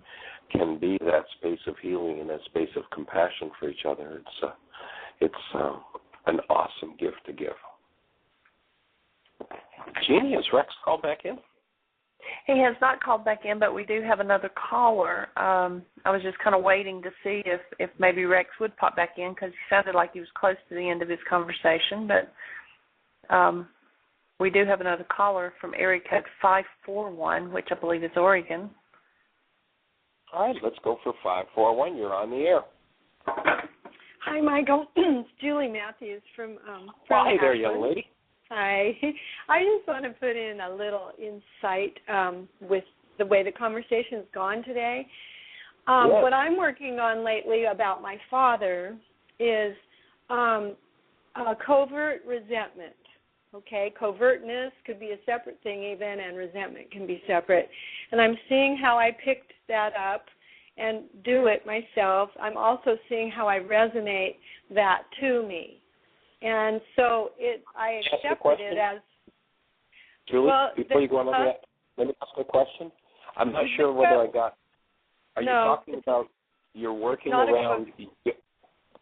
Speaker 4: can be that space of healing and that space of compassion for each other, it's an awesome gift to give. Jeanie, has Rex called back in?
Speaker 5: He has not called back in, but we do have another caller. I was just kind of waiting to see if maybe Rex would pop back in because he sounded like he was close to the end of his conversation. But we do have another caller from area code 541, which I believe is Oregon.
Speaker 4: All right, let's go for 541. You're on the air.
Speaker 9: Hi, Michael. It's Julie Matthews from
Speaker 4: Hi there, young lady.
Speaker 9: Hi. I just want to put in a little insight with the way the conversation's gone today.
Speaker 4: Yes.
Speaker 9: What I'm working on lately about my father is covert resentment. Okay, covertness could be a separate thing even, and resentment can be separate. And I'm seeing how I picked that up and do it myself. I'm also seeing how I resonate that to me. And so I accepted it as...
Speaker 4: Julie, before you go on over that, let me ask a question. I'm not sure whether I got... Are you talking about you're working around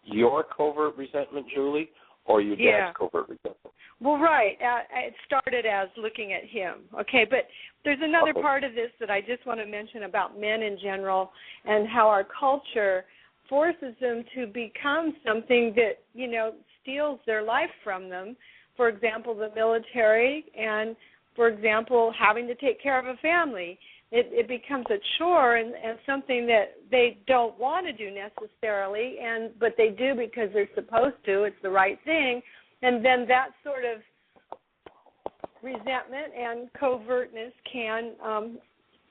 Speaker 4: your covert resentment, Julie, or your dad's covert resentment?
Speaker 9: Well, right. It started as looking at him. Okay, but there's another part of this that I just want to mention about men in general and how our culture forces them to become something that, steals their life from them. For example, the military and, for example, having to take care of a family. It becomes a chore and something that they don't want to do necessarily, but they do because they're supposed to. It's the right thing. And then that sort of resentment and covertness can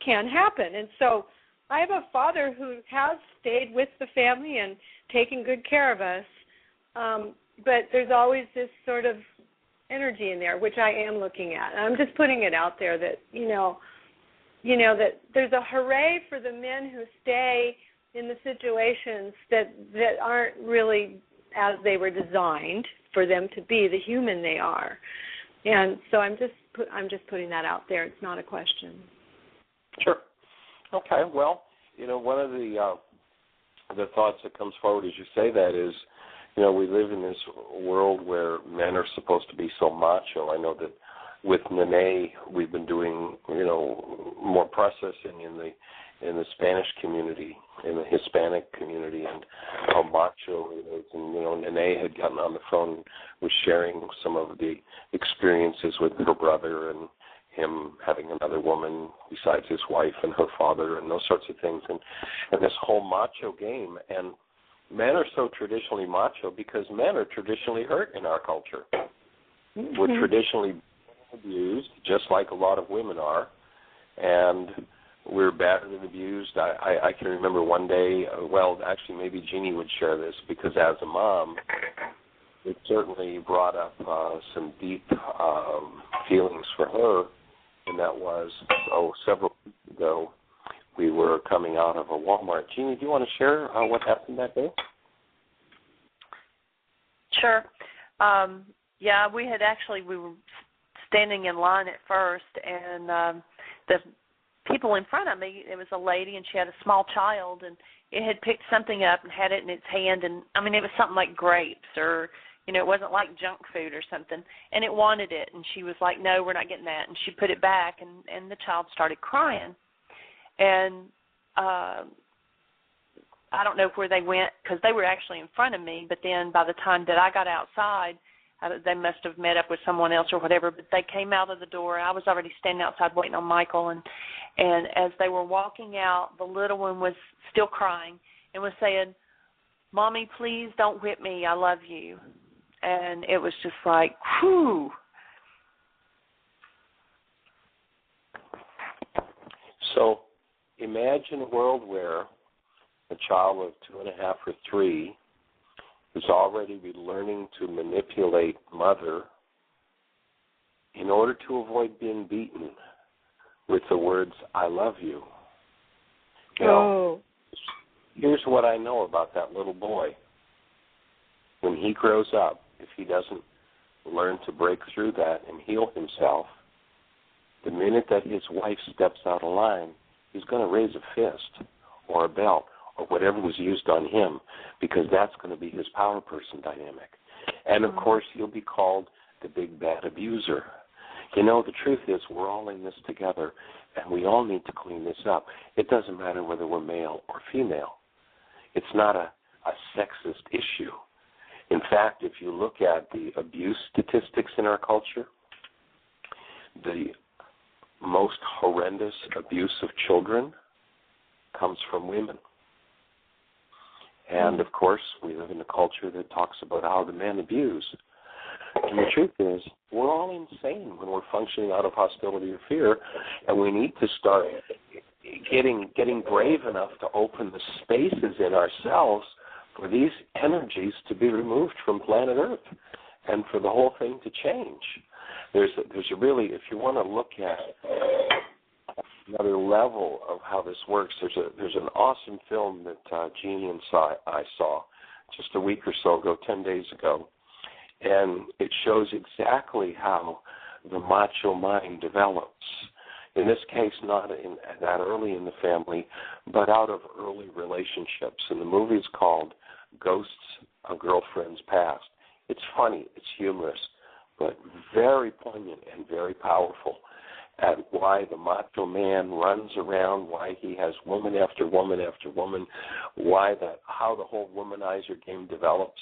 Speaker 9: happen. And so I have a father who has stayed with the family and taken good care of us, but there's always this sort of energy in there, which I am looking at. And I'm just putting it out there that, that there's a hooray for the men who stay in the situations that aren't really as they were designed for them to be the human they are. And so I'm just putting that out there. It's not a question.
Speaker 4: Sure. Okay. Well, one of the thoughts that comes forward as you say that is, we live in this world where men are supposed to be so macho. I know that with Nene, we've been doing, more processing in the Spanish community, in the Hispanic community, and how macho it is. And, Nene had gotten on the phone, was sharing some of the experiences with her brother and him having another woman besides his wife and her father and those sorts of things, and this whole macho game. And men are so traditionally macho because men are traditionally hurt in our culture. Mm-hmm. We're traditionally abused, just like a lot of women are, and we're battered and abused. I can remember one day, actually maybe Jeanie would share this, because as a mom, it certainly brought up some deep feelings for her, and that was, several weeks ago, we were coming out of a Walmart. Jeanie, do you want to share what happened that day?
Speaker 5: Sure. We were standing in line at first, and the people in front of me, it was a lady, and she had a small child, and it had picked something up and had it in its hand, and, it was something like grapes or, it wasn't like junk food or something, and it wanted it, and she was like, no, we're not getting that, and she put it back, and the child started crying, and I don't know where they went because they were actually in front of me, but then by the time that I got outside, they must have met up with someone else or whatever, but they came out of the door. I was already standing outside waiting on Michael, and as they were walking out, the little one was still crying and was saying, Mommy, please don't whip me. I love you. And it was just like, whew.
Speaker 4: So imagine a world where a child of 2.5 or 3 is already learning to manipulate mother in order to avoid being beaten with the words, I love you. Here's what I know about that little boy. When he grows up, if he doesn't learn to break through that and heal himself, the minute that his wife steps out of line, he's going to raise a fist or a belt or whatever was used on him, because that's going to be his power person dynamic. And, of course, he'll be called the big bad abuser. The truth is we're all in this together, and we all need to clean this up. It doesn't matter whether we're male or female. It's not a sexist issue. In fact, if you look at the abuse statistics in our culture, the most horrendous abuse of children comes from women. And, of course, we live in a culture that talks about how the men abuse. And the truth is, we're all insane when we're functioning out of hostility or fear, and we need to start getting brave enough to open the spaces in ourselves for these energies to be removed from planet Earth and for the whole thing to change. There's a really, if you want to look at another level of how this works, there's an awesome film that Jeanie and I saw just a week or so ago, 10 days ago, and it shows exactly how the macho mind develops. In this case, not that early in the family, but out of early relationships. And the movie's called Ghosts of Girlfriends Past. It's funny, it's humorous, but very poignant and very powerful at why the macho man runs around, why he has woman after woman after woman, how the whole womanizer game develops.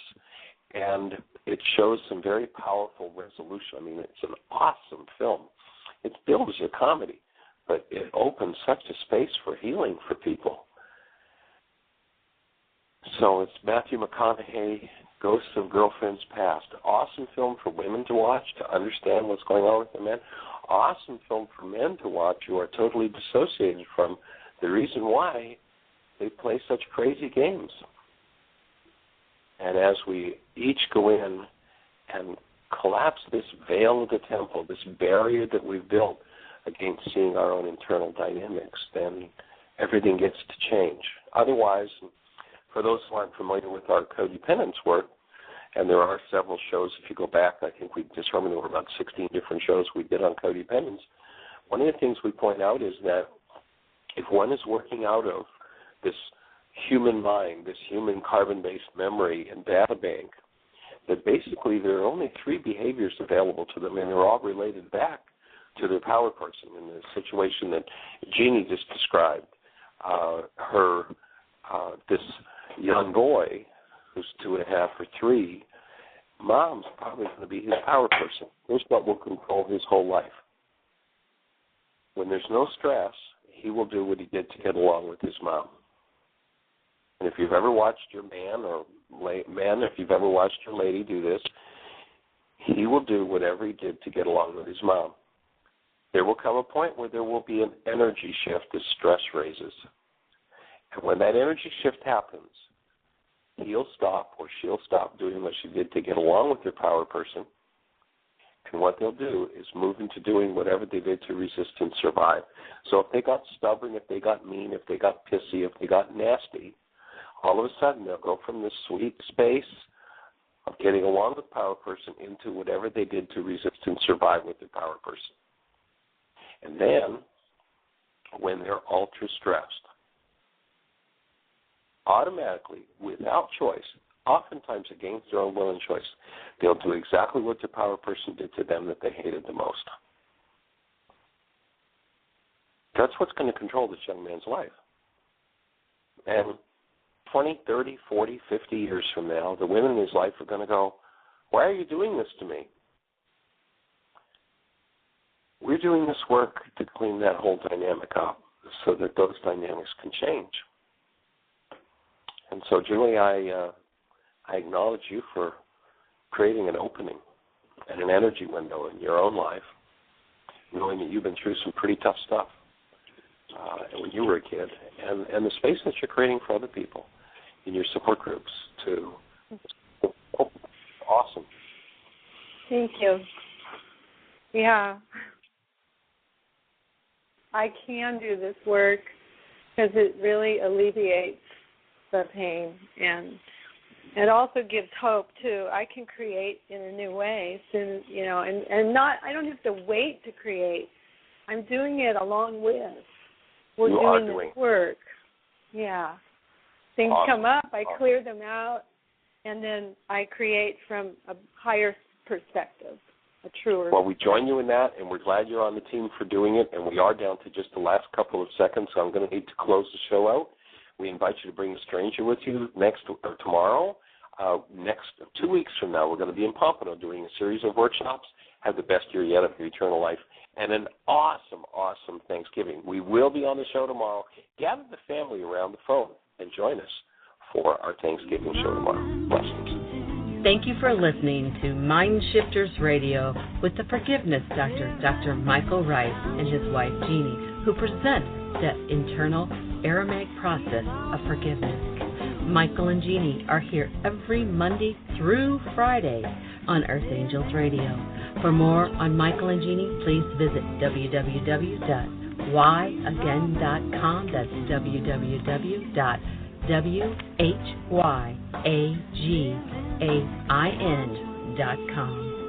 Speaker 4: And it shows some very powerful resolution. I mean, it's an awesome film. It's billed as a comedy, but it opens such a space for healing for people. So it's Matthew McConaughey, Ghosts of Girlfriends Past. Awesome film for women to watch to understand what's going on with the men. Awesome film for men to watch who are totally dissociated from the reason why they play such crazy games. And as we each go in and collapse this veil of the temple, this barrier that we've built against seeing our own internal dynamics, then everything gets to change. Otherwise, for those who aren't familiar with our codependence work, and there are several shows, if you go back, I think we determined there were about 16 different shows we did on codependence. One of the things we point out is that if one is working out of this human mind, this human carbon-based memory and data bank, that basically there are only 3 behaviors available to them, and they're all related back to their power person. In the situation that Jeanie just described, this young boy who's 2.5 or 3, mom's probably going to be his power person. Here's what will control his whole life. When there's no stress, he will do what he did to get along with his mom. And if you've ever watched your if you've ever watched your lady do this, he will do whatever he did to get along with his mom. There will come a point where there will be an energy shift as stress raises. And when that energy shift happens, he'll stop or she'll stop doing what she did to get along with their power person. And what they'll do is move into doing whatever they did to resist and survive. So if they got stubborn, if they got mean, if they got pissy, if they got nasty, all of a sudden they'll go from this sweet space of getting along with power person into whatever they did to resist and survive with their power person. And then, when they're ultra-stressed, automatically, without choice, oftentimes against their own will and choice, they'll do exactly what their power person did to them that they hated the most. That's what's going to control this young man's life. And 20, 30, 40, 50 years from now, the women in his life are going to go, why are you doing this to me? We're doing this work to clean that whole dynamic up so that those dynamics can change. And so, Julie, I acknowledge you for creating an opening and an energy window in your own life, knowing that you've been through some pretty tough stuff when you were a kid, and the space that you're creating for other people in your support groups to open. Awesome.
Speaker 9: Thank you. Yeah. I can do this work because it really alleviates the pain, and it also gives hope too. I can create in a new way, soon, and not. I don't have to wait to create. I'm doing it along with. We're doing this work. Yeah. Things come up, I clear them out, and then I create from a higher perspective, a truer.
Speaker 4: Well, we join you in that, and we're glad you're on the team for doing it, and we are down to just the last couple of seconds, so I'm going to need to close the show out. We invite you to bring a stranger with you tomorrow. Next 2 weeks from now, we're going to be in Pompano doing a series of workshops, Have the Best Year Yet of Your Eternal Life, and an awesome, awesome Thanksgiving. We will be on the show tomorrow. Gather the family around the phone and join us for our Thanksgiving show tomorrow. Blessings.
Speaker 2: Thank you for listening to Mind Shifters Radio with the Forgiveness Doctor, Dr. Michael Ryce, and his wife, Jeanie, who present 2-step internal Aramaic process of forgiveness. Michael and Jeanie are here every Monday through Friday on Earth Angels Radio. For more on Michael and Jeanie, please visit www.whyagain.com. That's www.whyagain.com.